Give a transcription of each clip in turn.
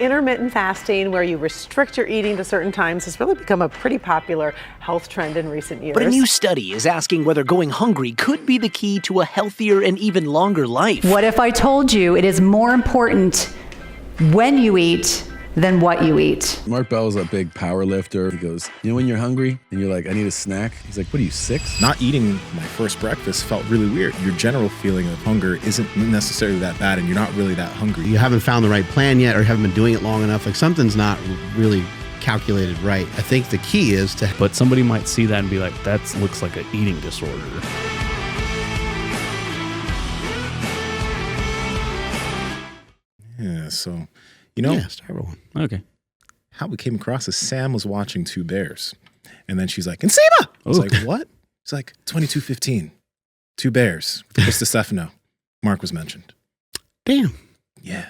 Intermittent fasting, where you restrict your eating to certain times, has really become a pretty popular health trend in recent years. But a new study is asking whether going hungry could be the key to a healthier and even longer life. What if I told you it is more important when you eat than what you eat? Mark Bell's a big power lifter. He goes, you know when you're hungry and you're like, I need a snack? He's like, what are you, 6? Not eating my first breakfast felt really weird. Your general feeling of hunger isn't necessarily that bad, and you're not really that hungry. You haven't found the right plan yet, or haven't been doing it long enough. Like, something's not really calculated right. I think the key is to... But somebody might see that and be like, that looks like an eating disorder. Yeah, so... You know, yeah, start one. Okay. How we came across is Sam was watching Two Bears, and then she's like, Nsima! I was like, what? It's like 22:15. Two Bears. Chris Stefano. Mark was mentioned. Damn. Yeah.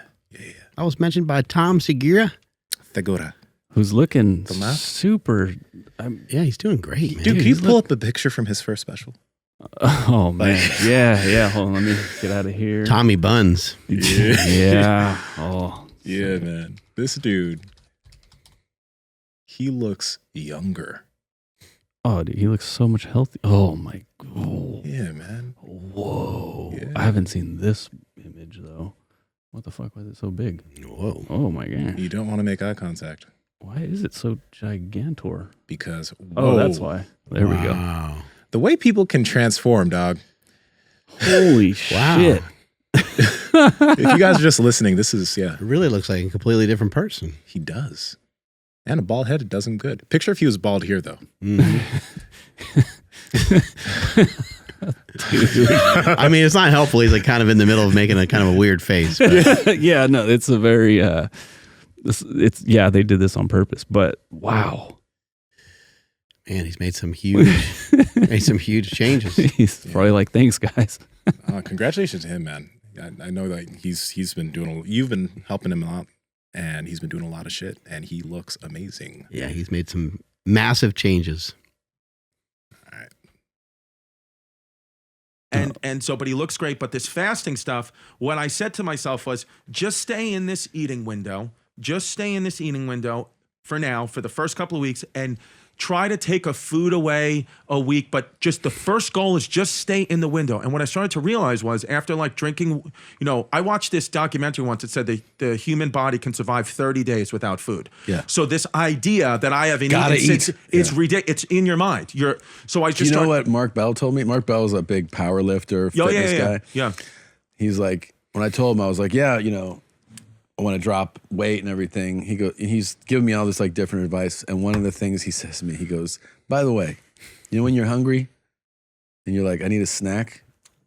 I was mentioned by Tom Segura. Segura. Who's looking super... yeah, he's doing great, man. Dude, can you pull up a picture from his first special? Oh, man. Yeah. Hold on, let me get out of here. Tommy Buns. Yeah. Oh. Yeah, man. This dude, he looks younger. Oh, dude, he looks so much healthy. Oh, my God. Yeah, man. Whoa. Yeah. I haven't seen this image, though. What the fuck? Why is it so big? Whoa. Oh, my God. You don't want to make eye contact. Why is it so gigantor? Because, Oh, that's why. There we go. Wow. The way people can transform, dog. Holy shit. If you guys are just listening, this is, It really looks like a completely different person. he does. And a bald head, it does him good. Picture if he was bald here, though. I mean, it's not helpful. He's like kind of in the middle of making a kind of a weird face. But. Yeah, no, it's a very, they did this on purpose, but wow. Man, he's made some huge changes. He's probably like, thanks, guys. Congratulations to him, man. I know that he's been doing. You've been helping him a lot, and he's been doing a lot of shit, and he looks amazing. Yeah, he's made some massive changes. All right. And so, but he looks great. But this fasting stuff, what I said to myself was, just stay in this eating window. Just stay in this eating window for now, for the first couple of weeks, and try to take a food away a week, but just the first goal is just stay in the window. And what I started to realize was, after like drinking, I watched this documentary once that said the human body can survive 30 days without food. Yeah. So this idea that I have in Gotta eating, eat. it's ridiculous. It's in your mind. So I just You know what Mark Bell told me? Mark Bell is a big power lifter, fitness guy. Yeah. He's like, when I told him, I was like, yeah, I want to drop weight and everything. He's giving me all this like different advice. And one of the things he says to me, he goes, by the way, when you're hungry and you're like, I need a snack.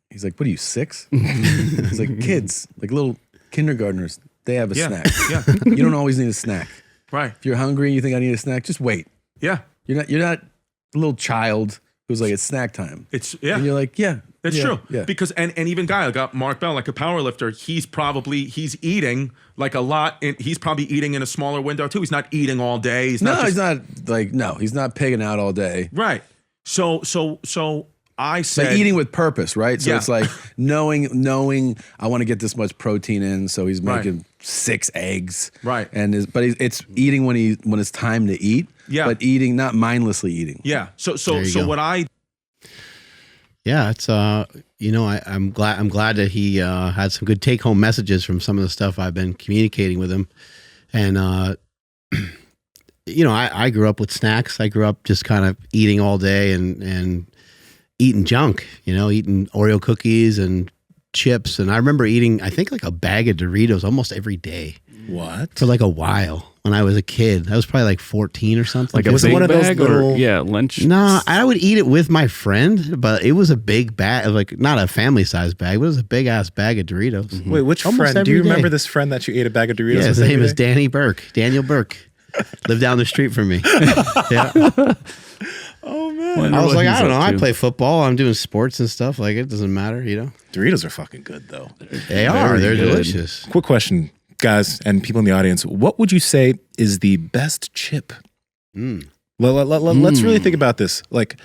He's like, what are you, 6? He's like, kids, like little kindergartners, they have a snack. Yeah. You don't always need a snack. Right. If you're hungry and you think I need a snack, just wait. Yeah. You're not a little child who's like, it's snack time. And you're like, yeah. It's true. Yeah. Because, and even Guy, I got Mark Bell, like a power lifter, he's eating like a lot, and he's probably eating in a smaller window too. He's not eating all day. He's not he's not pigging out all day. Right. So I said, eating with purpose, right? So Yeah. it's like knowing I want to get this much protein in, so he's making 6 eggs. Right. But it's eating when it's time to eat. Yeah. But eating, not mindlessly eating. yeah. So go. what I Yeah, it's I'm glad that he had some good take home messages from some of the stuff I've been communicating with him, and I grew up with snacks. I grew up just kind of eating all day and eating junk, eating Oreo cookies and chips, and I remember eating I think like a bag of Doritos almost every day. What? For like a while when I was a kid. I was probably like 14 or something. Like a Was it big one of those bag little- or lunch? No, I would eat it with my friend, but it was a big bag, like not a family size bag, but it was a big ass bag of Doritos. Wait, which Almost friend? Do you every remember day. this friend that you ate a bag of Doritos Yeah, his with every name is day? Daniel Burke. Lived down the street from me. Yeah. Oh, man. I was like, I don't know. I play football. I'm doing sports and stuff. Like, it doesn't matter, Doritos are fucking good, though. They are. They're good. delicious. Quick question, guys, and people in the audience. What would you say is the best chip? Let's really think about this. Like,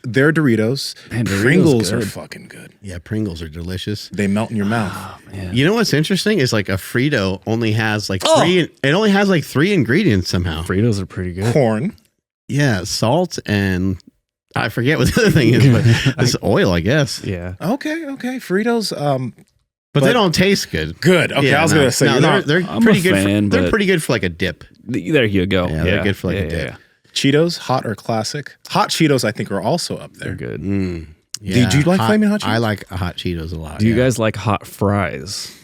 their Doritos, Man, Doritos Pringles are good. fucking good. Yeah, Pringles are delicious. They melt in your mouth. You know what's interesting is like a Frito only has like three. It only has like 3 ingredients somehow. Fritos are pretty good. Corn. Yeah, salt and I forget what the other thing is, but it's oil, I guess. Yeah. Okay. Fritos. But they don't taste good. Good. Okay, Yeah, I was no, gonna say no, they're I'm pretty a good. fan, They're but- pretty good for like a dip. There you go. Yeah, they're good for like a dip. Cheetos, hot or classic? Hot Cheetos, I think, are also up They're there. good. Yeah, Do you like Flaming Hot Cheetos? I like hot Cheetos a lot. Do you yeah. guys like hot fries?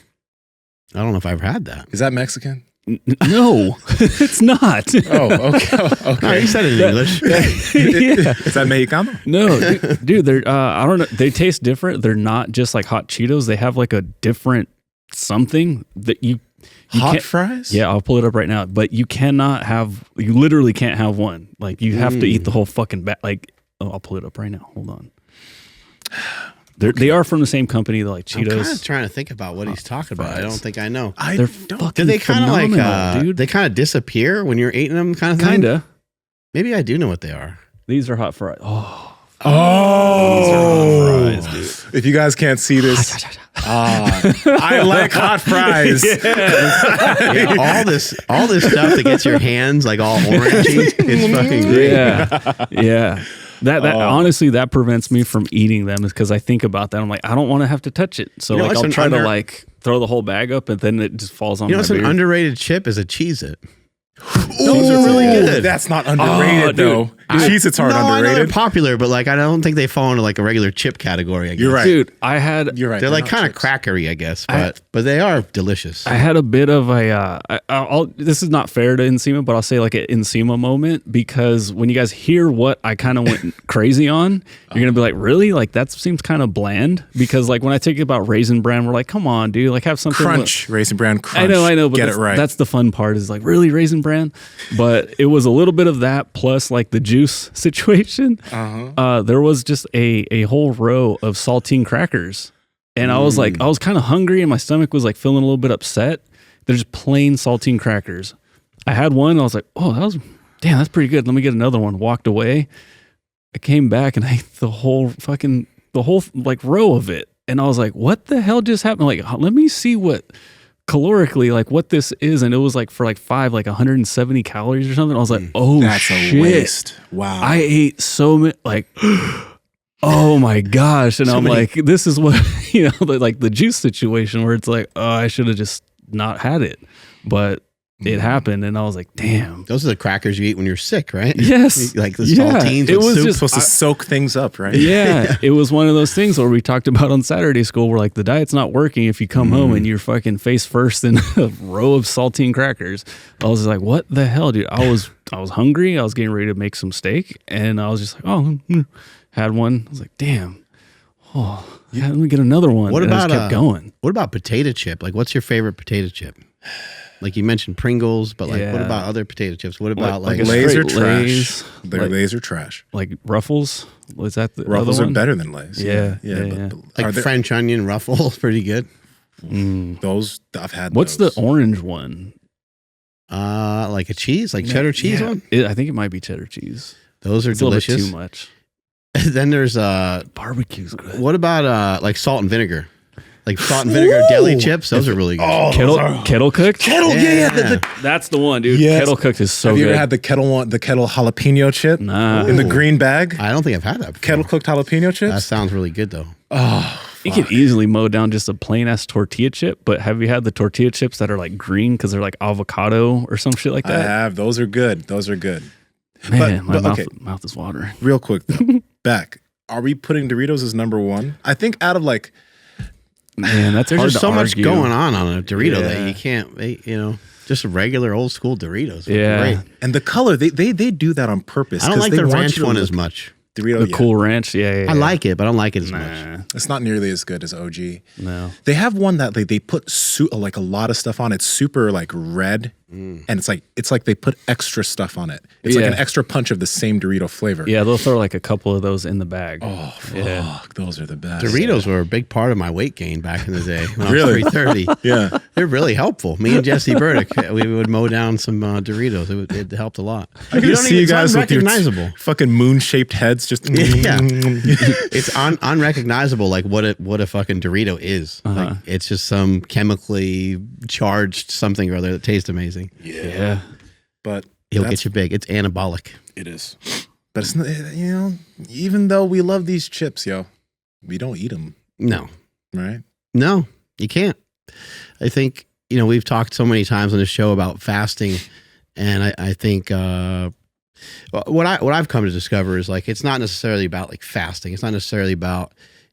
I don't know if I've had that. Is that Mexican? No, it's not. Oh, okay. No, Okay. you said it in English. Yeah. Is that Mexicano? No, dude, they're I don't know. They taste different. They're not just like hot Cheetos. They have like a different something that you Hot can't- fries? Yeah, I'll pull it up right now. But you cannot have. You literally can't have one. Like you have to eat the whole fucking bag. Like I'll pull it up right now. Hold on. They are from the same company. They're like I'm kind of Cheetos. trying to think about what he's talking about. I don't think I know. I They're don't. fucking Do they kind of like, phenomenal, dude. they kind of disappear when you're eating them kind of thing? Kinda. Maybe I do know what they are. These are hot fries. Oh, Oh. these are hot fries, dude. If you guys can't see this, I like hot fries. Yeah, all this stuff that gets your hands like all orangey. It's fucking great. Yeah, yeah. That honestly, that prevents me from eating them is because I think about that. I'm like, I don't want to have to touch it. So You know like, what's I'll an try to under- like throw the whole bag up, and then it just falls on You know my what's an beard. underrated chip is a Cheez-It. Those are really good. That's not underrated, dude. though. Cheez-Its aren't No, I know they're underrated. popular, but like I don't think they fall into like a regular chip category. I guess. You're right. Dude, I had You're right. They're like not kind of chips. crackery, I guess, but they are delicious. I had a bit of a this is not fair to Nsima, but I'll say like an Nsima moment because when you guys hear what I kind of went crazy on, you're gonna be like, really? Like that seems kind of bland because like when I think about Raisin Bran, we're like, come on, dude, like have something Crunch. Raisin Bran crunch. I know, but Get that's, it right. that's the fun part is like really Raisin Bran, but it was a little bit of that plus like the juice situation. There was just a whole row of saltine crackers, and I was like, I was kind of hungry, and my stomach was like feeling a little bit upset. They're just plain saltine crackers. I had one, and I was like, oh, that's pretty good. Let me get another one. Walked away. I came back and I ate the whole like row of it, and I was like, what the hell just happened? Like, let me see what calorically like what this is, and it was like for like 170 calories or something. I was like, oh That's shit, a waste. Wow. I ate so many like oh my gosh. And I'm like, this is what like the juice situation where it's like, oh, I should have just not had it, but it happened, and I was like, damn. Those are the crackers you eat when you're sick, right? Yes. Like the Yeah. saltines It with was soup. just- supposed to soak things up, right? Yeah, it was one of those things where we talked about on Saturday school where like the diet's not working if you come home and you're fucking face first in a row of saltine crackers. I was just like, what the hell, dude? I was hungry. I was getting ready to make some steak, and I was just like, had one. I was like, damn. Oh, yeah, let me get another one. What And I about just kept going? What about potato chip? Like, what's your favorite potato chip? Like you mentioned Pringles, but like, what Yeah. about other potato chips? What about Like like, a Lay's are straight trash. Lay's, They're like- Lay's are trash. Like Ruffles? Was that the Ruffles other are one? better than Lay's. Yeah, Yeah. yeah. But are there, French onion ruffles? Pretty good. those I've had. What's those. the orange one? Like a cheese, like cheddar cheese one. I think it might be cheddar cheese. Those are It's a little bit delicious. too much. Then there's Barbecue's good. what about like salt and vinegar? Like salt and vinegar deli chips. Those are really good. Oh, Kettle cooked? kettle? Yeah. That's the one, dude. Yes. Kettle cooked is so Have you good. ever had the kettle jalapeno chip Nah. in the green bag? I don't think I've had that before. Kettle cooked jalapeno chips. That sounds really good though. You could easily mow down just a plain ass tortilla chip, but have you had the tortilla chips that are like green because they're like avocado or some shit like I that? have. Those are good. Those are good. Man, my but, okay. mouth is watering. Real quick though, back. Are we putting Doritos as number one? I think out of like Man, that's hard There's to so much argue. going on a Dorito that Yeah. you can't, just a regular old school Doritos. are Yeah. great. and the color they do that on purpose. I don't 'cause like they the want ranch you to one look- as much. Dorito, The yeah. Cool Ranch, yeah. I like it, but I don't like it as much. Nah, It's not nearly as good as OG. no. They have one that they put like a lot of stuff on. It's super like red And it's like they put extra stuff on it. It's like an extra punch of the same Dorito flavor. Yeah, they'll throw like a couple of those in the bag. Oh, fuck. Those are the best. Doritos were a big part of my weight gain back in the day. When Really? I was 330. Yeah. They're really helpful. Me and Jesse Burdick, we would mow down some Doritos. It helped a lot. I can see you guys with your unrecognizable. fucking moon-shaped heads just... Yeah. It's unrecognizable, like what a fucking Dorito is. Like, it's just some chemically charged something or other that tastes amazing. Yeah. But It'll get you big. It's anabolic. it is. But it's not, even though we love these chips, we don't eat them, No. right? No, you can't. I think, we've talked so many times on this show about fasting, and I think what I've come to discover is like it's not necessarily about like fasting. It's not necessarily about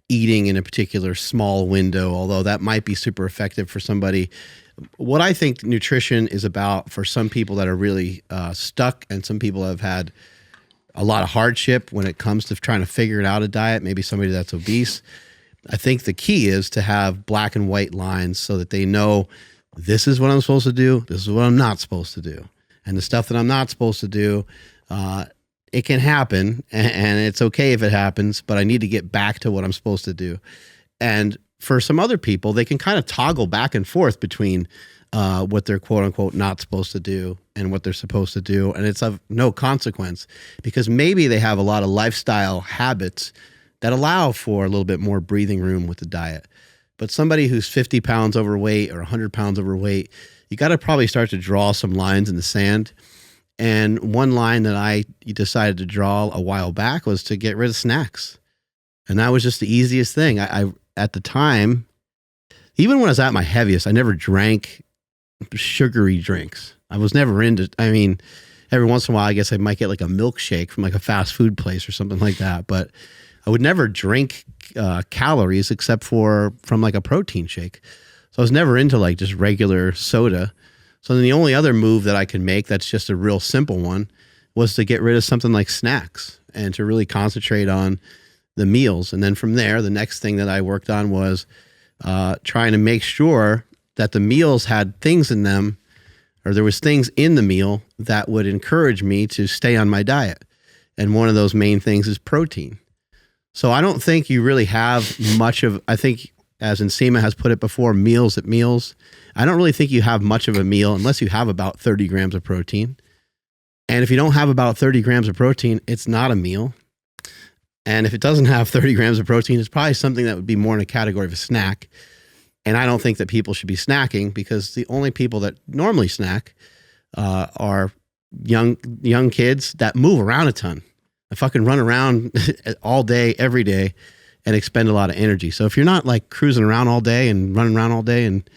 eating in a particular small window, although that might be super effective for somebody. What I think nutrition is about for some people that are really stuck, and some people have had a lot of hardship when it comes to trying to figure it out a diet, maybe somebody that's obese. I think the key is to have black and white lines so that they know this is what I'm supposed to do, this is what I'm not supposed to do. And the stuff that I'm not supposed to do, it can happen, and it's okay if it happens, but I need to get back to what I'm supposed to do. And for some other people, they can kind of toggle back and forth between what they're quote unquote not supposed to do and what they're supposed to do. And it's of no consequence because maybe they have a lot of lifestyle habits that allow for a little bit more breathing room with the diet. But somebody who's 50 pounds overweight or 100 pounds overweight, you got to probably start to draw some lines in the sand. And one line that I decided to draw a while back was to get rid of snacks. And that was just the easiest thing. I at the time, even when I was at my heaviest, I never drank sugary drinks. I was never into, every once in a while, I guess I might get like a milkshake from like a fast food place or something like that. But I would never drink calories except from like a protein shake. So I was never into like just regular soda. So then the only other move that I could make that's just a real simple one was to get rid of something like snacks and to really concentrate on the meals. And then from there, the next thing that I worked on was trying to make sure that the meals had things in them, or there was things in the meal that would encourage me to stay on my diet. And one of those main things is protein. So I don't think you really have much of, I think as Nsima has put it before, meals at meals. I don't really think you have much of a meal unless you have about 30 grams of protein. And if you don't have about 30 grams of protein, it's not a meal. And if it doesn't have 30 grams of protein, it's probably something that would be more in a category of a snack. And I don't think that people should be snacking because the only people that normally snack are young kids that move around a ton. They fucking run around all day, every day, and expend a lot of energy. So if you're not like cruising around all day and running around all day and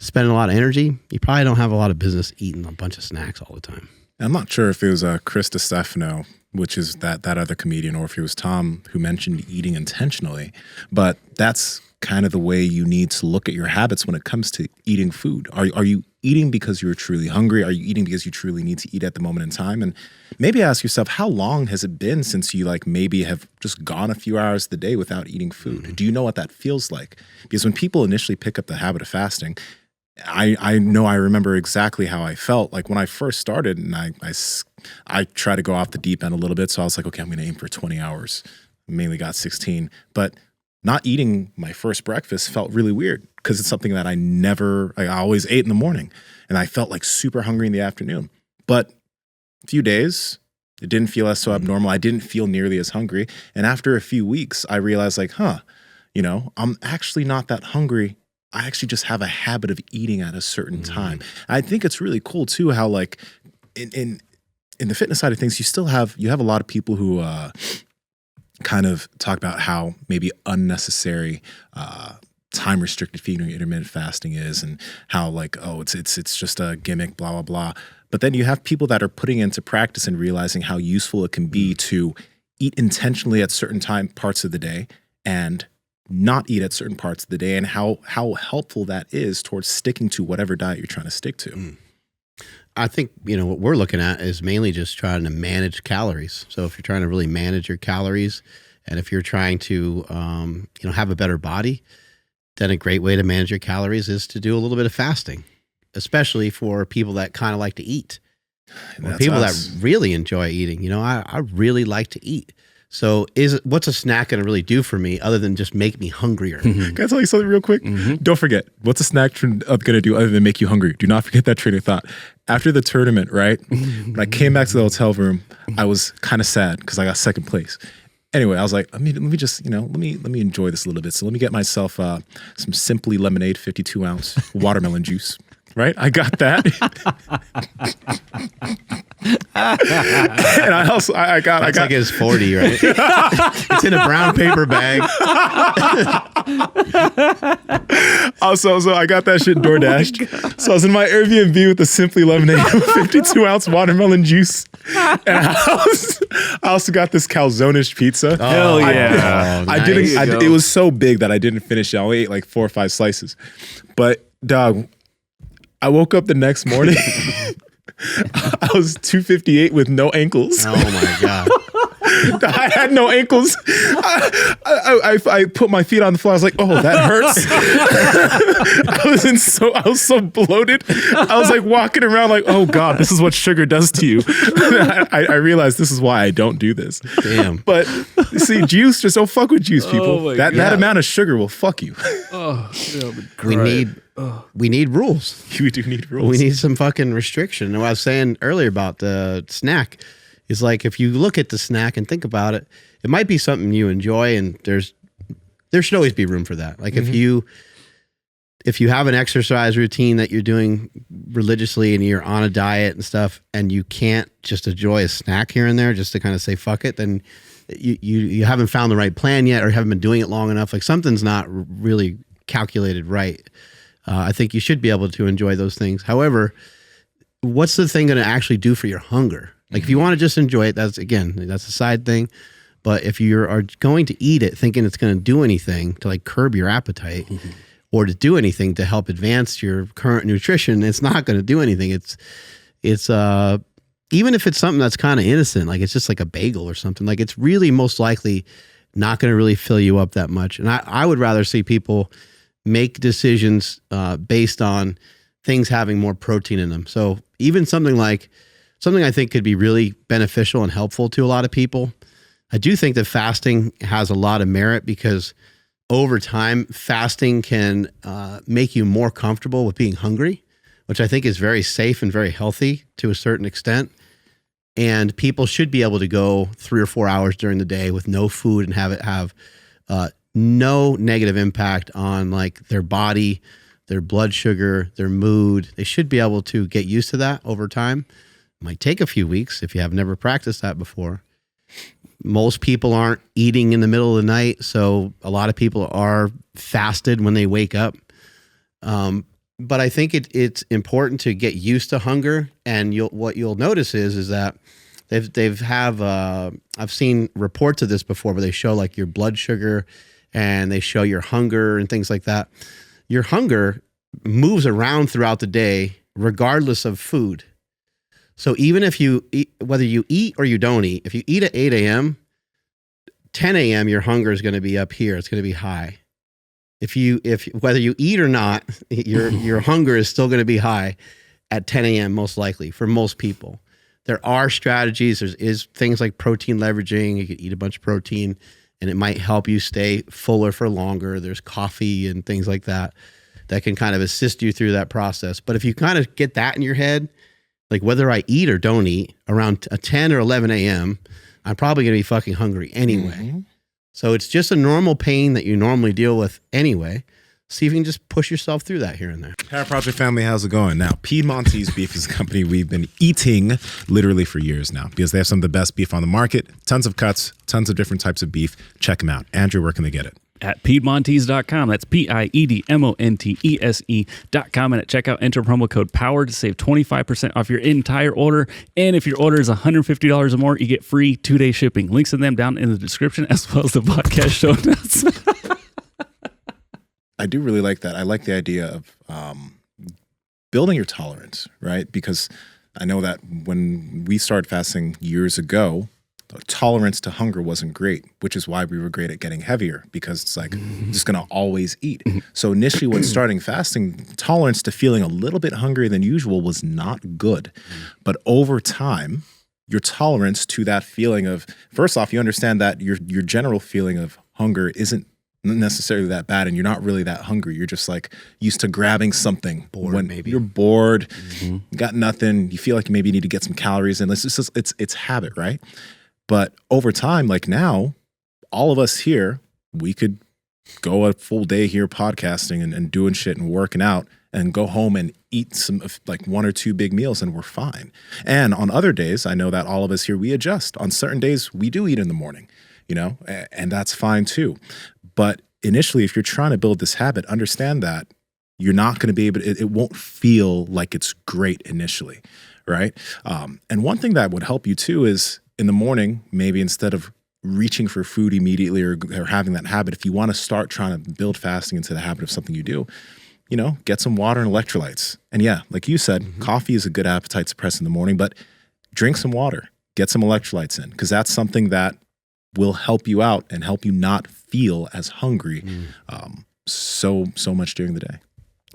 spending a lot of energy, you probably don't have a lot of business eating a bunch of snacks all the time. I'm not sure if it was Chris DiStefano, which is that other comedian, or if it was Tom who mentioned eating intentionally, but that's kind of the way you need to look at your habits when it comes to eating food. Are you eating because you're truly hungry? Are you eating because you truly need to eat at the moment in time? And maybe ask yourself, how long has it been since you like maybe have just gone a few hours of the day without eating food? Mm-hmm. Do you know what that feels like? Because when people initially pick up the habit of fasting, I know I remember exactly how I felt. Like when I first started, and I tried to go off the deep end a little bit. So I was like, okay, I'm going to aim for 20 hours. Mainly got 16. But not eating my first breakfast felt really weird because it's something that I always ate in the morning. And I felt like super hungry in the afternoon. But a few days, it didn't feel as so abnormal. I didn't feel nearly as hungry. And after a few weeks, I realized like, I'm actually not that hungry. I actually just have a habit of eating at a certain time. I think it's really cool too how like in the fitness side of things, you have a lot of people who kind of talk about how maybe unnecessary time restricted feeding or intermittent fasting is, and how like, oh, it's just a gimmick, blah blah blah. But then you have people that are putting into practice and realizing how useful it can be to eat intentionally at certain parts of the day and not eat at certain parts of the day, and how helpful that is towards sticking to whatever diet you're trying to stick to. I think, what we're looking at is mainly just trying to manage calories. So if you're trying to really manage your calories, and if you're trying to, have a better body, then a great way to manage your calories is to do a little bit of fasting. especially for people that kind of like to eat. Or That's people us. that really enjoy eating. You know, I really like to eat. So what's a snack going to really do for me other than just make me hungrier? Can I tell you something real quick? Don't forget, what's a snack going to do other than make you hungry? Do not forget that train of thought. After the tournament, right? When I came back to the hotel room, I was kind of sad because I got second place. Anyway, I was like, let me just, let me enjoy this a little bit. So let me get myself some Simply Lemonade 52-ounce watermelon juice. Right? I got that. And I also, I got Like it's 40, right? It's in a brown paper bag. also, so I got that shit DoorDashed. So I was in my Airbnb with the Simply Lemonade 52-ounce watermelon juice. And I also got this calzone pizza. Hell yeah. I didn't. It was so big that I didn't finish it. I only ate like 4 or 5 slices. But dog, I woke up the next morning. I was 258 with no ankles. Oh my God. I had no ankles. I put my feet on the floor. I was like, oh, that hurts. I was so bloated. I was like walking around like, oh God, this is what sugar does to you. I realized this is why I don't do this. Damn. But see, juice, just don't fuck with juice, people. That amount of sugar will fuck you. We need rules. We do need rules. We need some fucking restriction. And what I was saying earlier about the snack is like, if you look at the snack and think about it, it might be something you enjoy, and there should always be room for that. Like if you have an exercise routine that you're doing religiously and you're on a diet and stuff, and you can't just enjoy a snack here and there just to kind of say fuck it, then you haven't found the right plan yet, or haven't been doing it long enough. Like something's not really calculated right. I think you should be able to enjoy those things. However, what's the thing going to actually do for your hunger? Like if you want to just enjoy it, that's a side thing. But if you are going to eat it thinking it's going to do anything to like curb your appetite or to do anything to help advance your current nutrition, it's not going to do anything. It's even if it's something that's kind of innocent, like it's just like a bagel or something, like it's really most likely not going to really fill you up that much. And I would rather see people make decisions based on things having more protein in them. So even something I think could be really beneficial and helpful to a lot of people. I do think that fasting has a lot of merit because over time, fasting can make you more comfortable with being hungry, which I think is very safe and very healthy to a certain extent. And people should be able to go 3 or 4 hours during the day with no food and have it have no negative impact on like their body, their blood sugar, their mood. They should be able to get used to that over time. It might take a few weeks if you have never practiced that before. Most people aren't eating in the middle of the night, so a lot of people are fasted when they wake up. But I think it's important to get used to hunger, and what you'll notice is that I've seen reports of this before where they show like your blood sugar and they show your hunger and things like that. Your hunger moves around throughout the day regardless of food. So even if you eat, whether you eat or you don't eat, if you eat at 8 a.m., 10 a.m., your hunger is going to be up here. It's going to be high. If whether you eat or not, your hunger is still going to be high at 10 a.m. most likely for most people. There are strategies. There's things like protein leveraging. You could eat a bunch of protein and it might help you stay fuller for longer. There's coffee and things like that can kind of assist you through that process. But if you kind of get that in your head, like whether I eat or don't eat around 10 or 11 a.m., I'm probably going to be fucking hungry anyway. Mm-hmm. So it's just a normal pain that you normally deal with anyway. See if you can just push yourself through that here and there. Para Project family, how's it going? Now, Piedmontese Beef is a company we've been eating literally for years now because they have some of the best beef on the market. Tons of cuts, tons of different types of beef. Check them out. Andrew, where can they get it? At Piedmontese.com. That's Piedmontese.com. And at checkout, enter promo code POWER to save 25% off your entire order. And if your order is $150 or more, you get free 2-day shipping. Links to them down in the description as well as the podcast show notes. I do really like that. I like the idea of building your tolerance, right? Because I know that when we started fasting years ago, tolerance to hunger wasn't great, which is why we were great at getting heavier, because it's like, I'm just going to always eat. So initially when starting fasting, tolerance to feeling a little bit hungrier than usual was not good. But over time, your tolerance to that feeling of, first off, you understand that your general feeling of hunger isn't necessarily that bad, and you're not really that hungry. You're just like used to grabbing something. Bored, when maybe. you're bored, you got nothing, you feel like you maybe need to get some calories in. It's habit, right? But over time, like now, all of us here, we could go a full day here podcasting and doing shit and working out, and go home and eat some like 1 or 2 big meals, and we're fine. And on other days, I know that all of us here, we adjust. On certain days, we do eat in the morning, and that's fine too. But initially, if you're trying to build this habit, understand that you're not going to be able to, it won't feel like it's great initially, right? And one thing that would help you too is in the morning, maybe instead of reaching for food immediately or having that habit, if you want to start trying to build fasting into the habit of something you do, get some water and electrolytes. And yeah, like you said, coffee is a good appetite suppressant in the morning, but drink some water, get some electrolytes in, because that's something that will help you out and help you not feel as hungry so much during the day.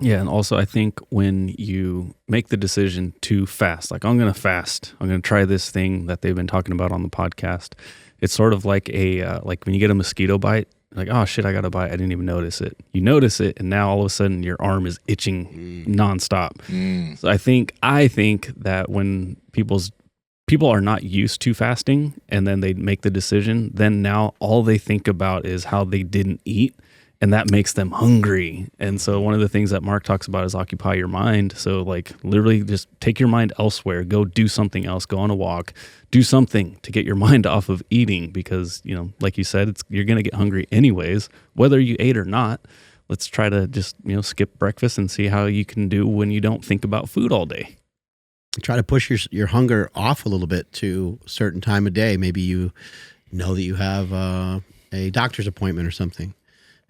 Yeah, and also I think when you make the decision to fast, like I'm going to fast, I'm going to try this thing that they've been talking about on the podcast. It's sort of like like when you get a mosquito bite, like, oh shit, I got a bite. I didn't even notice it. You notice it, and now all of a sudden your arm is itching nonstop. So I think that when people are not used to fasting, and then they make the decision, then now all they think about is how they didn't eat, and that makes them hungry. And so one of the things that Mark talks about is occupy your mind. So like literally just take your mind elsewhere, go do something else, go on a walk, do something to get your mind off of eating, because, like you said, you're going to get hungry anyways, whether you ate or not. Let's try to just, skip breakfast and see how you can do when you don't think about food all day. Try to push your hunger off a little bit to a certain time of day. Maybe you know that you have a doctor's appointment or something,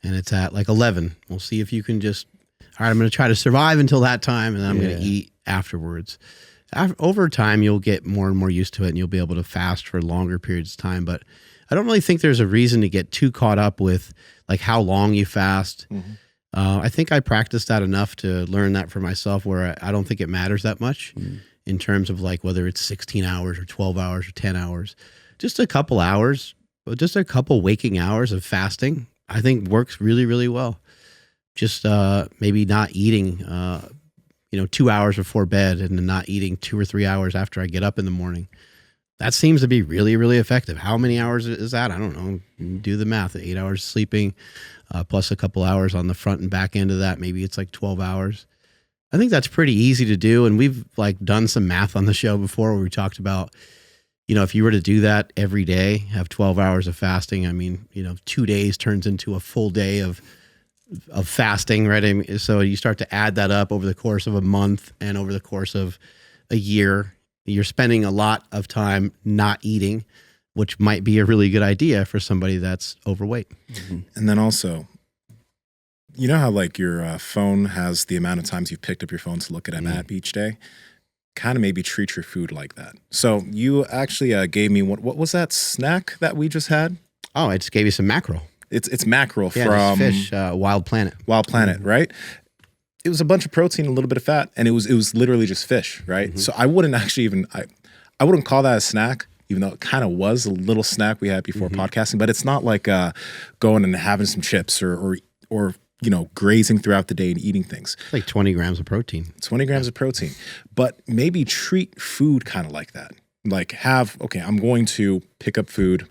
and it's at like 11. We'll see if you can just, all right, I'm going to try to survive until that time, and then I'm going to eat afterwards. Over time, you'll get more and more used to it, and you'll be able to fast for longer periods of time. But I don't really think there's a reason to get too caught up with like how long you fast. I think I practiced that enough to learn that for myself, where I don't think it matters that much in terms of like whether it's 16 hours or 12 hours or 10 hours. Just a couple hours, just a couple waking hours of fasting, I think works really, really well. Just maybe not eating 2 hours before bed, and then not eating 2 or 3 hours after I get up in the morning. That seems to be really, really effective. How many hours is that? I don't know. Do the math. 8 hours sleeping, plus a couple hours on the front and back end of that. Maybe it's like 12 hours. I think that's pretty easy to do. And we've like done some math on the show before where we talked about, if you were to do that every day, have 12 hours of fasting, 2 days turns into a full day of fasting, right? I mean, so you start to add that up over the course of a month and over the course of a year. You're spending a lot of time not eating, which might be a really good idea for somebody that's overweight. And then also, you know how like your phone has the amount of times you've picked up your phone to look at an app each day? Kind of maybe treat your food like that. So you actually gave me what was that snack that we just had? Oh, I just gave you some mackerel. It's mackerel Yeah, from fish, Wild Planet. Wild Planet, right? It was a bunch of protein, a little bit of fat, and it was literally just fish, right? So I wouldn't actually even I wouldn't call that a snack, even though it kind of was a little snack we had before podcasting. But it's not like going and having some chips or grazing throughout the day and eating things. Like 20 grams of protein. 20 grams of protein. But maybe treat food kind of like that. Like I'm going to pick up food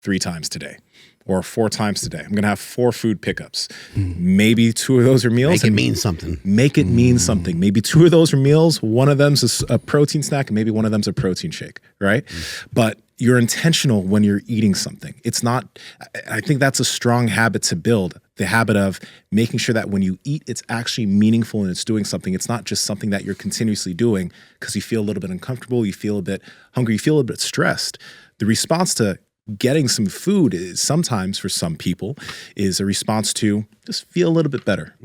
3 times today or 4 times today. I'm going to have 4 food pickups. Maybe 2 of those are meals. Make it mean something. Make it mean something. Maybe 2 of those are meals. One of them's a protein snack, and maybe one of them's a protein shake, right? But you're intentional when you're eating something. It's not, I think that's a strong habit to build. The habit of making sure that when you eat, it's actually meaningful and it's doing something. It's not just something that you're continuously doing because you feel a little bit uncomfortable, you feel a bit hungry, you feel a bit stressed. The response to getting some food is sometimes for some people is a response to just feel a little bit better.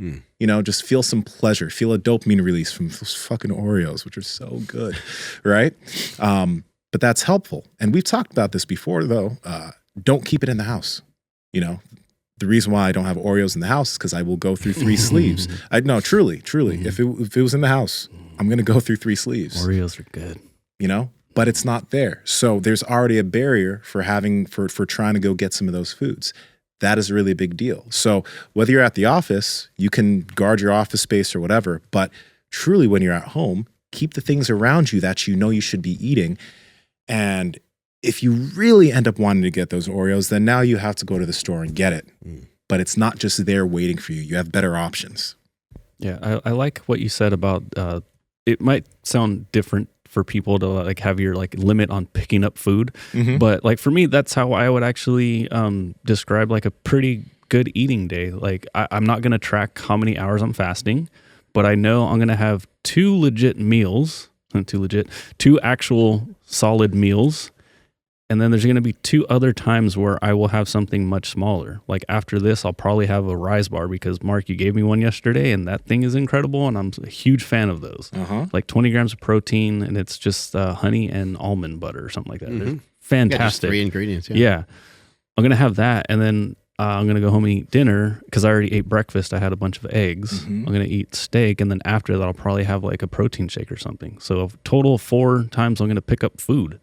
Just feel some pleasure, feel a dopamine release from those fucking Oreos, which are so good, right? But but that's helpful. And we've talked about this before, though. Don't keep it in the house. You know, the reason why I don't have Oreos in the house is because I will go through 3 sleeves. No, truly. If it was in the house, I'm going to go through 3 sleeves. Oreos are good. You know, but it's not there. So there's already a barrier for trying to go get some of those foods. That is really a big deal. So whether you're at the office, you can guard your office space or whatever, but truly when you're at home, keep the things around you that you know you should be eating. And if you really end up wanting to get those Oreos, then now you have to go to the store and get it. But it's not just there waiting for you. You have better options. Yeah, I like what you said about it might sound different for people to like have your like limit on picking up food, but like for me, that's how I would actually describe like a pretty good eating day. Like I'm not going to track how many hours I'm fasting, but I know I'm going to have 2 legit meals, not 2 actual solid meals. And then there's going to be 2 other times where I will have something much smaller. Like after this, I'll probably have a Rise bar because Mark, you gave me one yesterday and that thing is incredible. And I'm a huge fan of those. Like 20 grams of protein and it's just honey and almond butter or something like that. They're fantastic. Yeah, just 3 ingredients. Yeah. I'm going to have that. And then I'm going to go home and eat dinner because I already ate breakfast. I had a bunch of eggs. I'm going to eat steak. And then after that, I'll probably have like a protein shake or something. So a total of 4 times I'm going to pick up food.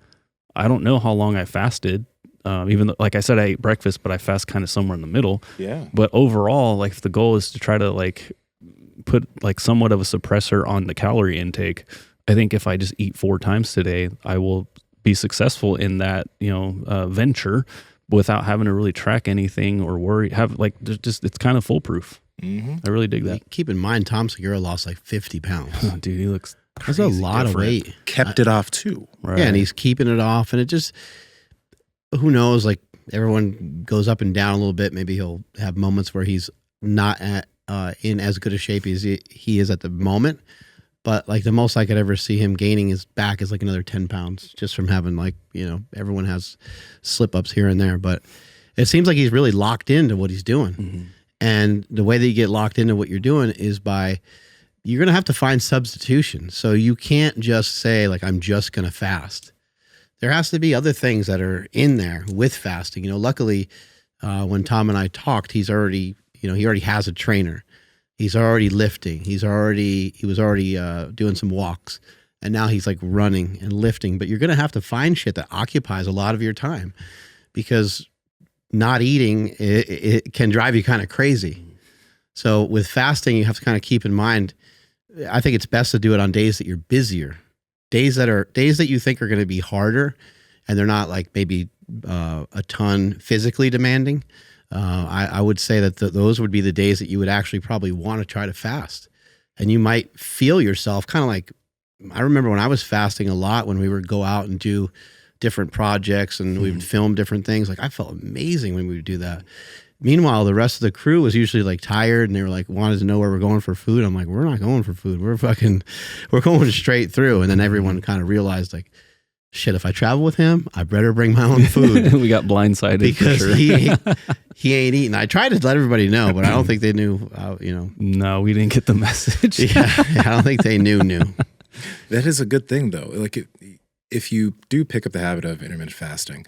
I don't know how long I fasted, even though, like I said, I ate breakfast, but I fast kind of somewhere in the middle. Yeah. But overall, like if the goal is to try to like put like somewhat of a suppressor on the calorie intake, I think if I just eat 4 times today, I will be successful in that, venture without having to really track anything or worry. Have like just it's kind of foolproof. I really dig that. Keep in mind, Tom Segura lost like 50 pounds. Oh, dude, he looks That's a lot of weight. Kept it off too. right. Yeah, and he's keeping it off, and it just, who knows, like everyone goes up and down a little bit. Maybe he'll have moments where he's not in as good a shape as he is at the moment. But like the most I could ever see him gaining his back is like another 10 pounds just from having like, everyone has slip ups here and there. But it seems like he's really locked into what he's doing. And the way that you get locked into what you're doing is you're going to have to find substitution. So you can't just say like, I'm just going to fast. There has to be other things that are in there with fasting. Luckily, when Tom and I talked, he already has a trainer. He's already lifting. He was already doing some walks, and now he's like running and lifting. But you're going to have to find shit that occupies a lot of your time, because not eating it can drive you kind of crazy. So with fasting, you have to kind of keep in mind, I think it's best to do it on days that you're busier, days that you think are going to be harder, and they're not like maybe a ton physically demanding. I would say that those would be the days that you would actually probably want to try to fast. And you might feel yourself kind of like, I remember when I was fasting a lot, when we would go out and do different projects and we would film different things. Like I felt amazing when we would do that. Meanwhile, the rest of the crew was usually like tired and they were like, wanted to know where we're going for food. I'm like, we're not going for food. We're going straight through. And then everyone kind of realized like, shit, if I travel with him, I better bring my own food. We got blindsided because for sure. he ain't eating. I tried to let everybody know, but I don't think they knew. No, we didn't get the message. Yeah, I don't think they knew. That is a good thing, though. Like if you do pick up the habit of intermittent fasting,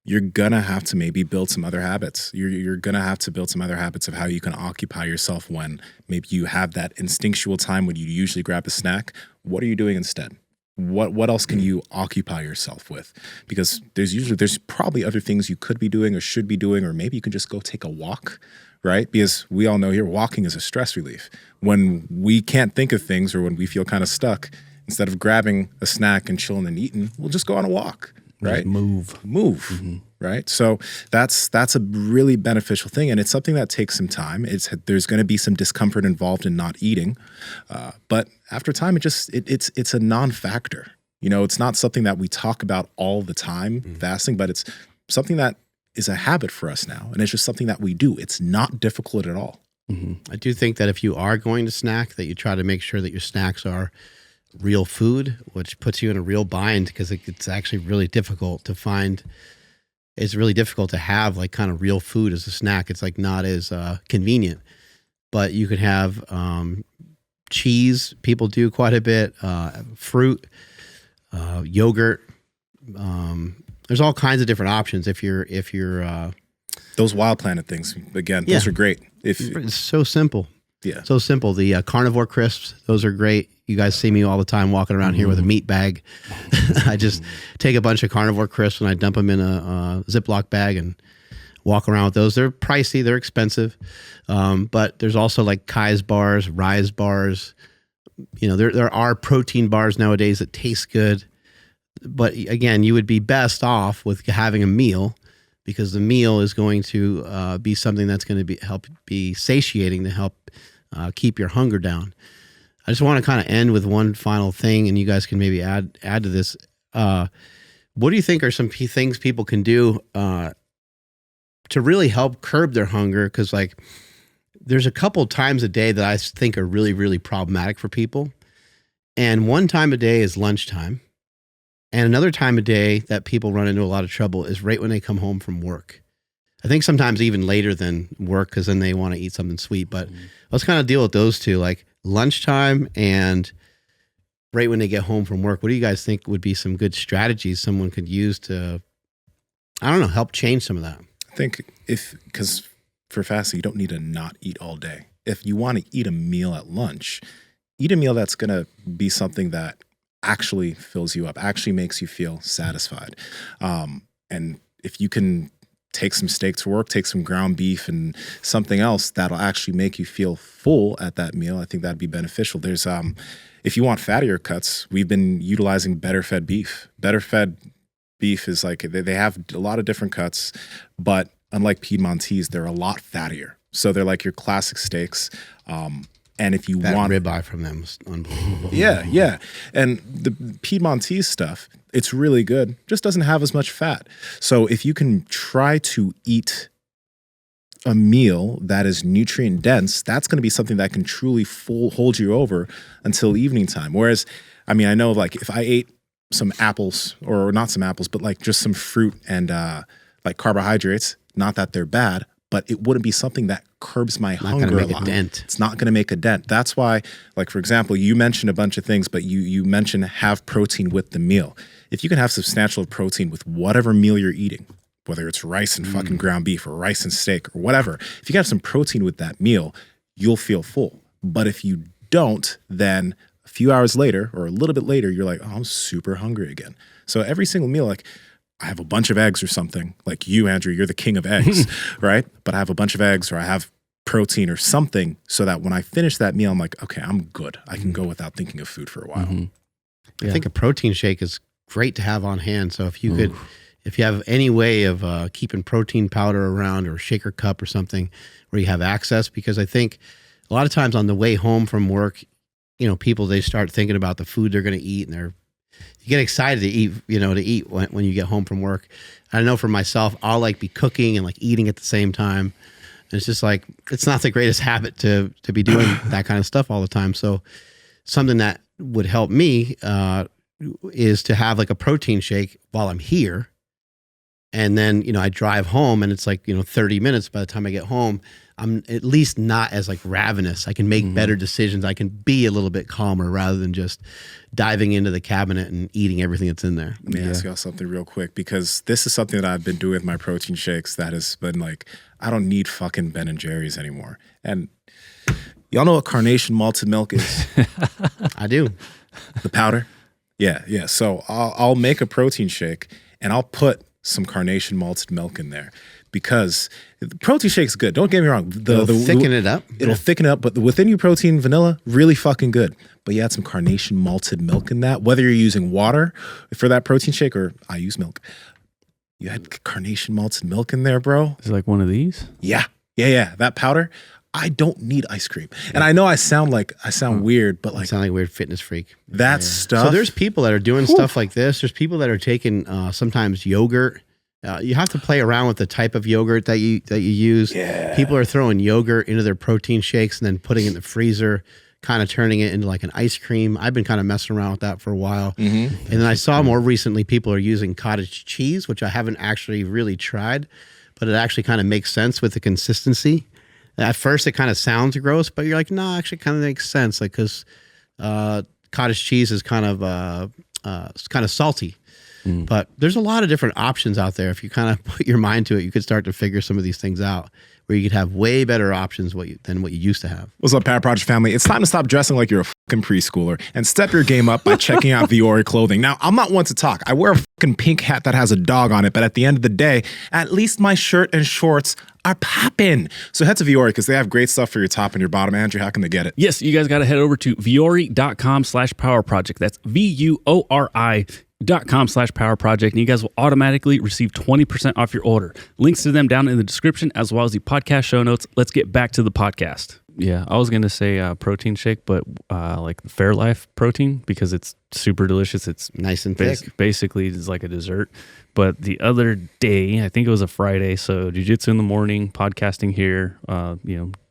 you're gonna have to maybe build some other habits. You're gonna have to build some other habits of how you can occupy yourself when maybe you have that instinctual time when you usually grab a snack. What are you doing instead? What else can you occupy yourself with? Because there's probably other things you could be doing or should be doing, or maybe you can just go take a walk, right? Because we all know here walking is a stress relief. When we can't think of things or when we feel kind of stuck, instead of grabbing a snack and chilling and eating, we'll just go on a walk, right? Just move. Right? So that's a really beneficial thing, and it's something that takes some time. There's going to be some discomfort involved in not eating, but after time, it's a non-factor. It's not something that we talk about all the time, fasting, but it's something that is a habit for us now, and it's just something that we do. It's not difficult at all. I do think that if you are going to snack, that you try to make sure that your snacks are real food, which puts you in a real bind, because it's actually really difficult to find. It's really difficult to have like kind of real food as a snack. It's like not as convenient, but you could have cheese. People do quite a bit, fruit, yogurt. There's all kinds of different options if you're Those Wild Planet things, again, those Yeah. are great. it's so simple. Yeah. So simple. The carnivore crisps, those are great. You guys see me all the time walking around here with a meat bag. I just take a bunch of carnivore crisps and I dump them in a Ziploc bag and walk around with those. They're pricey, they're expensive. But there's also like Kai's bars, Rise bars. You know, there are protein bars nowadays that taste good. But again, you would be best off with having a meal, because the meal is going to be something that's going to help be satiating to help keep your hunger down. I just want to kind of end with one final thing, and you guys can maybe add to this. What do you think are some things people can do to really help curb their hunger? Because like, there's a couple times a day that I think are really, really problematic for people, and one time a day is lunchtime, and another time a day that people run into a lot of trouble is right when they come home from work. I think sometimes even later than work, because then they want to eat something sweet. But let's kind of deal with those two, like lunchtime and right when they get home from work. What do you guys think would be some good strategies someone could use to, I don't know, help change some of that? I think because for fasting, you don't need to not eat all day. If you want to eat a meal at lunch, eat a meal that's going to be something that actually fills you up, actually makes you feel satisfied. And if you can take some steak to work, take some ground beef and something else that'll actually make you feel full at that meal, I think that'd be beneficial. There's, if you want fattier cuts, we've been utilizing better fed beef. Better fed beef is like, they have a lot of different cuts, but unlike Piedmontese, they're a lot fattier. So they're like your classic steaks. And if you want ribeye from them is unbelievable. Yeah. And the Piedmontese stuff, it's really good, just doesn't have as much fat. So if you can try to eat a meal that is nutrient dense, that's going to be something that can truly hold you over until evening time. Whereas, I mean, I know like if I ate some apples, or not some apples, but like just some fruit and like carbohydrates, not that they're bad, but it wouldn't be something that curbs my hunger gonna make a lot. a dent. It's not going to make a dent. That's why, like, for example, you mentioned a bunch of things, but you mentioned have protein with the meal. If you can have substantial protein with whatever meal you're eating, whether it's rice and fucking ground beef or rice and steak or whatever, if you can have some protein with that meal, you'll feel full. But if you don't, then a few hours later or a little bit later, you're like, oh, I'm super hungry again. So every single meal, like, I have a bunch of eggs or something, like you, Andrew, you're the king of eggs, right? But I have a bunch of eggs, or I have protein or something, so that when I finish that meal, I'm like, okay, I'm good. I can go without thinking of food for a while. I think a protein shake is great to have on hand. So if you could, if you have any way of keeping protein powder around, or a shaker cup or something where you have access, because I think a lot of times on the way home from work, you know, people, they start thinking about the food they're going to eat, and you get excited to eat, you know, to eat when you get home from work. I know for myself, I'll like be cooking and like eating at the same time. And it's just like, it's not the greatest habit to be doing that kind of stuff all the time. So something that would help me is to have like a protein shake while I'm here. And then, you know, I drive home and it's like, you know, 30 minutes by the time I get home, I'm at least not as like ravenous. I can make better decisions. I can be a little bit calmer rather than just diving into the cabinet and eating everything that's in there. Let me ask y'all something real quick, because this is something that I've been doing with my protein shakes that has been like, I don't need fucking Ben and Jerry's anymore. And y'all know what carnation malted milk is? I do. The powder? Yeah. So I'll make a protein shake and I'll put some carnation malted milk in there, because the protein shake's good. Don't get me wrong. It'll thicken it up. It'll thicken it up, but the Within You protein vanilla, really fucking good. But you add some carnation malted milk in that, whether you're using water for that protein shake or I use milk. You had carnation malted milk in there, bro. Is it like one of these? Yeah. That powder. I don't need ice cream. And I know I sound weird, but I like sound like a weird fitness freak. that stuff. So there's people that are doing stuff like this. There's people that are taking sometimes yogurt. You have to play around with the type of yogurt that you use. Yeah. People are throwing yogurt into their protein shakes and then putting it in the freezer, kind of turning it into like an ice cream. I've been kind of messing around with that for a while. And then I saw more recently people are using cottage cheese, which I haven't actually really tried, but it actually kind of makes sense with the consistency. At first, it kind of sounds gross, but you're like, no, actually, kind of makes sense. Like, because cottage cheese is kind of salty, But there's a lot of different options out there. If you kind of put your mind to it, you could start to figure some of these things out where you could have way better options than what you used to have. What's up, Power Project family? It's time to stop dressing like you're a fucking preschooler and step your game up by checking out Viore clothing. Now, I'm not one to talk. I wear a fucking pink hat that has a dog on it, but at the end of the day, at least my shirt and shorts are popping. So head to Viore because they have great stuff for your top and your bottom. Andrew, how can they get it? Yes, you guys got to head over to viore.com/power project. That's VUORI.com/power project. And you guys will automatically receive 20% off your order. Links to them down in the description as well as the podcast show notes. Let's get back to the podcast. Yeah, I was going to say protein shake, but like the Fairlife protein because it's super delicious. It's nice and thick. Basically, it's like a dessert. But the other day, I think it was a Friday, so jiu-jitsu in the morning, podcasting here,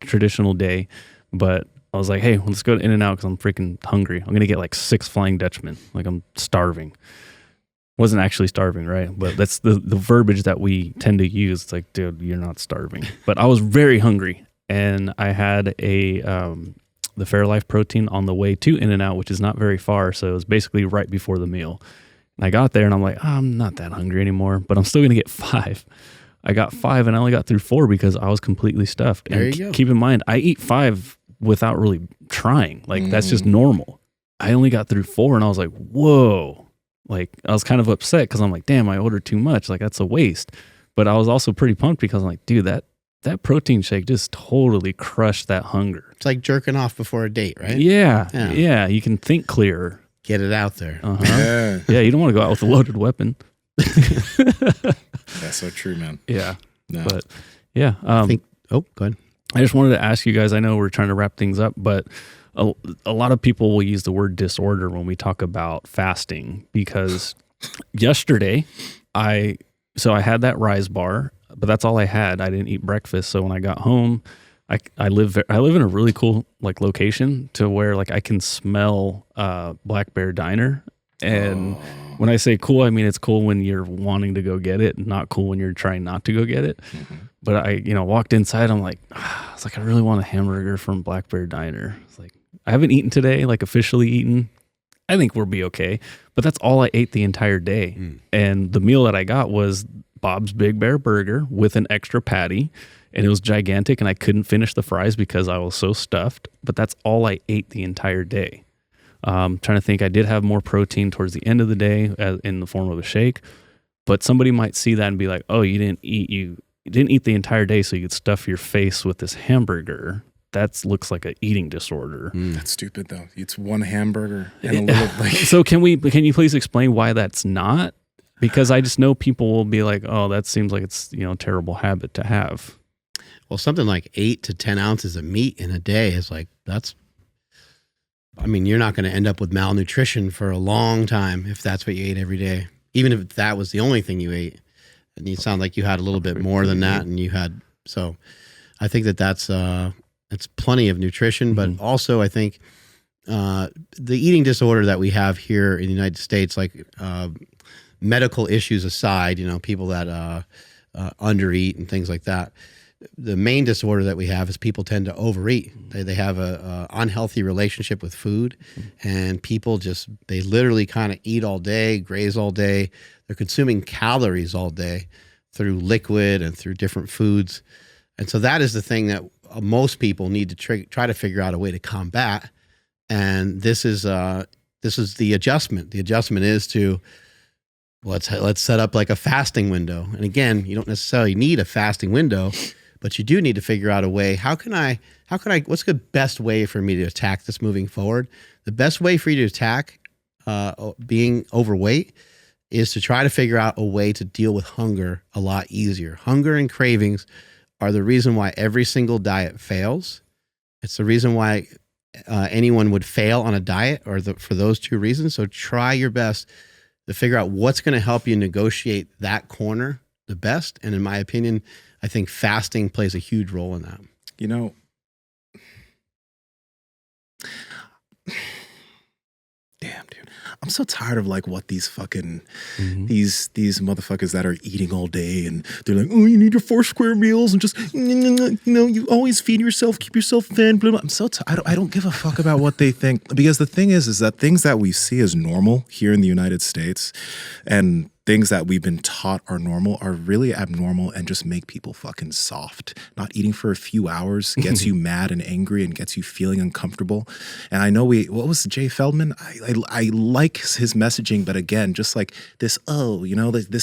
traditional day. But I was like, hey, let's go to In-N-Out because I'm freaking hungry. I'm going to get like 6 Flying Dutchmen. Like I'm starving. Wasn't actually starving, right? But that's the verbiage that we tend to use. It's like, dude, you're not starving. But I was very hungry. And I had the Fairlife protein on the way to In-N-Out, which is not very far. So it was basically right before the meal. And I got there and I'm like, I'm not that hungry anymore, but I'm still going to get 5. I got 5 and I only got through 4 because I was completely stuffed. There And you go. keep in mind, I eat 5 without really trying. Like that's just normal. I only got through 4 and I was like, whoa. Like I was kind of upset because I'm like, damn, I ordered too much. Like that's a waste. But I was also pretty pumped because I'm like, dude, that protein shake just totally crushed that hunger. It's like jerking off before a date, right? Yeah. You can think clearer. Get it out there. Yeah. Yeah, you don't want to go out with a loaded weapon. That's so true, man. Yeah. No. But yeah. go ahead. I just wanted to ask you guys, I know we're trying to wrap things up, but a lot of people will use the word disorder when we talk about fasting because yesterday I had that Rise bar, but that's all I had. I didn't eat breakfast. So when I got home, I live in a really cool like location to where like I can smell Black Bear Diner. And when I say cool, I mean it's cool when you're wanting to go get it, not cool when you're trying not to go get it. But I, walked inside. I'm like, I was like, I really want a hamburger from Black Bear Diner. It's like I haven't eaten today, like officially eaten. I think we'll be okay. But that's all I ate the entire day. And the meal that I got was Bob's Big Bear Burger with an extra patty. And it was gigantic and I couldn't finish the fries because I was so stuffed. But that's all I ate the entire day. Trying to think, I did have more protein towards the end of the day in the form of a shake. But somebody might see that and be like, oh, you didn't eat the entire day so you could stuff your face with this hamburger. That looks like an eating disorder. That's stupid though. It's one hamburger and a little like. So can you please explain why that's not? Because I just know people will be like, oh, that seems like it's a terrible habit to have. Well, something like 8 to 10 ounces of meat in a day is like, you're not going to end up with malnutrition for a long time if that's what you ate every day. Even if that was the only thing you ate. And you sound like you had a little bit more than that. And so I think that's it's plenty of nutrition, but also I think the eating disorder that we have here in the United States, like medical issues aside, people that undereat and things like that. The main disorder that we have is people tend to overeat. They have a unhealthy relationship with food, and people they literally kind of eat all day, graze all day. They're consuming calories all day through liquid and through different foods. And so that is the thing that most people need to try to figure out a way to combat. And this is the adjustment. The adjustment is to let's set up like a fasting window. And again, you don't necessarily need a fasting window, but you do need to figure out a way. What's the best way for me to attack this moving forward? The best way for you to attack being overweight is to try to figure out a way to deal with hunger a lot easier. Hunger and cravings are the reason why every single diet fails. It's the reason why anyone would fail on a diet, for those two reasons. So try your best to figure out what's going to help you negotiate that corner the best. And in my opinion, I think fasting plays a huge role in that. Damn, dude. I'm so tired of like what these fucking these motherfuckers that are eating all day and they're like, oh, you need your 4 square meals and just you always feed yourself, keep yourself thin. Blah, blah. I'm so I don't give a fuck about what they think, because the thing is that things that we see as normal here in the United States and things that we've been taught are normal are really abnormal and just make people fucking soft. Not eating for a few hours gets you mad and angry and gets you feeling uncomfortable. And I know what was Jay Feldman? I like his messaging, but again, just like this,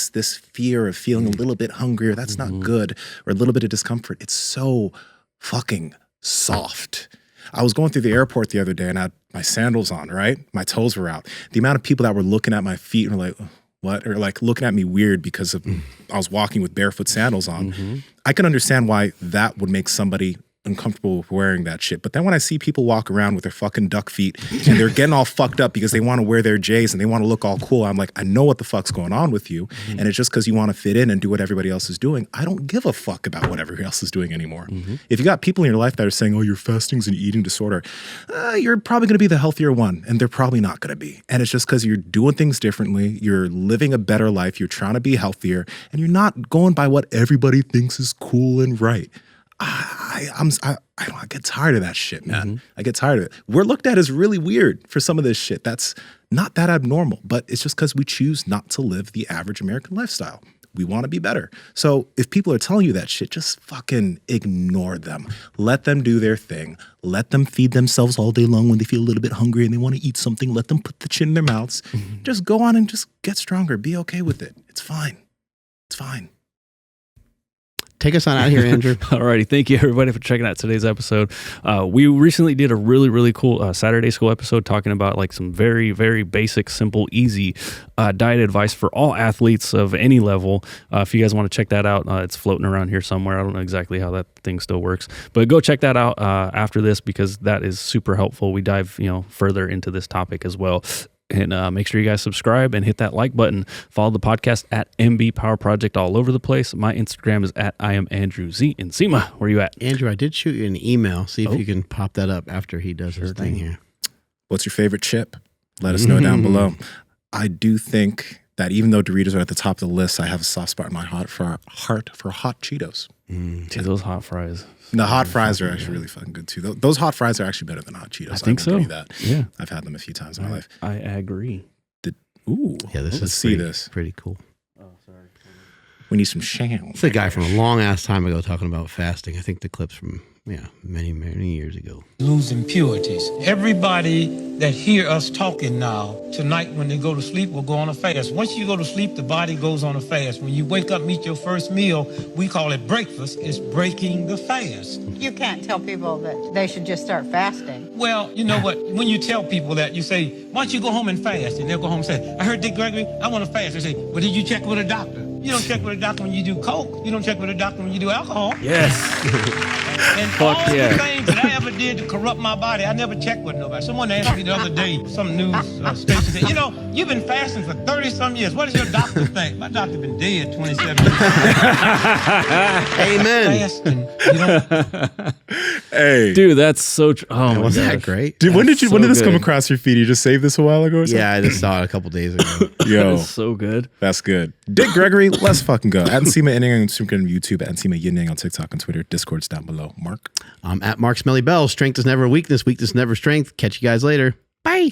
this fear of feeling a little bit hungrier, that's not good, or a little bit of discomfort. It's so fucking soft. I was going through the airport the other day and I had my sandals on, right? My toes were out. The amount of people that were looking at my feet and were like, what? Or like looking at me weird because of I was walking with barefoot sandals on. I can understand why that would make somebody uncomfortable with wearing that shit. But then when I see people walk around with their fucking duck feet and they're getting all fucked up because they want to wear their J's and they want to look all cool, I'm like, I know what the fuck's going on with you. And it's just because you want to fit in and do what everybody else is doing. I don't give a fuck about what everybody else is doing anymore. If you got people in your life that are saying, oh, your fasting's an eating disorder, you're probably going to be the healthier one. And they're probably not going to be. And it's just because you're doing things differently. You're living a better life. You're trying to be healthier. And you're not going by what everybody thinks is cool and right. I get tired of that shit, man. I get tired of it. We're looked at as really weird for some of this shit. That's not that abnormal, but it's just because we choose not to live the average American lifestyle. We want to be better. So if people are telling you that shit, just fucking ignore them. Let them do their thing. Let them feed themselves all day long when they feel a little bit hungry and they want to eat something. Let them put the chin in their mouths. Just go on and just get stronger. Be okay with it. It's fine. It's fine. Take us on out here, Andrew. Alrighty, thank you everybody for checking out today's episode. We recently did a really, really cool Saturday school episode talking about like some very, very basic, simple, easy diet advice for all athletes of any level. If you guys want to check that out, it's floating around here somewhere. I don't know exactly how that thing still works, but go check that out after this, because that is super helpful. We dive, further into this topic as well. And make sure you guys subscribe and hit that like button. Follow the podcast at MB Power Project all over the place. My Instagram is at I am Andrew Z. Nsima, where you at? Andrew, I did shoot you an email. See if you can pop that up after he does his thing here. What's your favorite chip? Let us know down below. I do think that even though Doritos are at the top of the list, I have a soft spot in my heart for hot Cheetos. Dude, those hot fries. The hot fries are actually really fucking good too. Those hot fries are actually better than hot Cheetos. I think so. That. Yeah, I've had them a few times in my life. I agree. Let's see this. Pretty cool. Oh, sorry. We need some sham. It's a guy from a long ass time ago talking about fasting. I think the clip's from many, many years ago. Lose impurities. Everybody that hear us talking now, tonight when they go to sleep, will go on a fast. Once you go to sleep, the body goes on a fast. When you wake up, eat your first meal, we call it breakfast. It's breaking the fast. You can't tell people that they should just start fasting. Well, you know what? When you tell people that, you say, why don't you go home and fast? And they'll go home and say, I heard Dick Gregory, I want to fast. They say, well, did you check with a doctor? You don't check with a doctor when you do coke. You don't check with a doctor when you do alcohol. Yes. And all the things that I ever did to corrupt my body, I never checked with nobody. Someone asked me the other day, some news station said, you've been fasting for 30-some years. What does your doctor think? My doctor been dead 27 years. Amen. Fasting, Hey, dude, that's so true. Oh, Was that great? dude, when did this so come good. across your feed? You just saved this a while ago or something? Yeah, I just saw it a couple days ago. Yo, That's so good. that's good. Dick Gregory, let's fucking go. At Nsima Inyang on Instagram, YouTube, at Nsima Inyang on TikTok and Twitter. Discord's down below. Mark? At Mark Smelly Bell. Strength is never weakness. Weakness is never strength. Catch you guys later. Bye.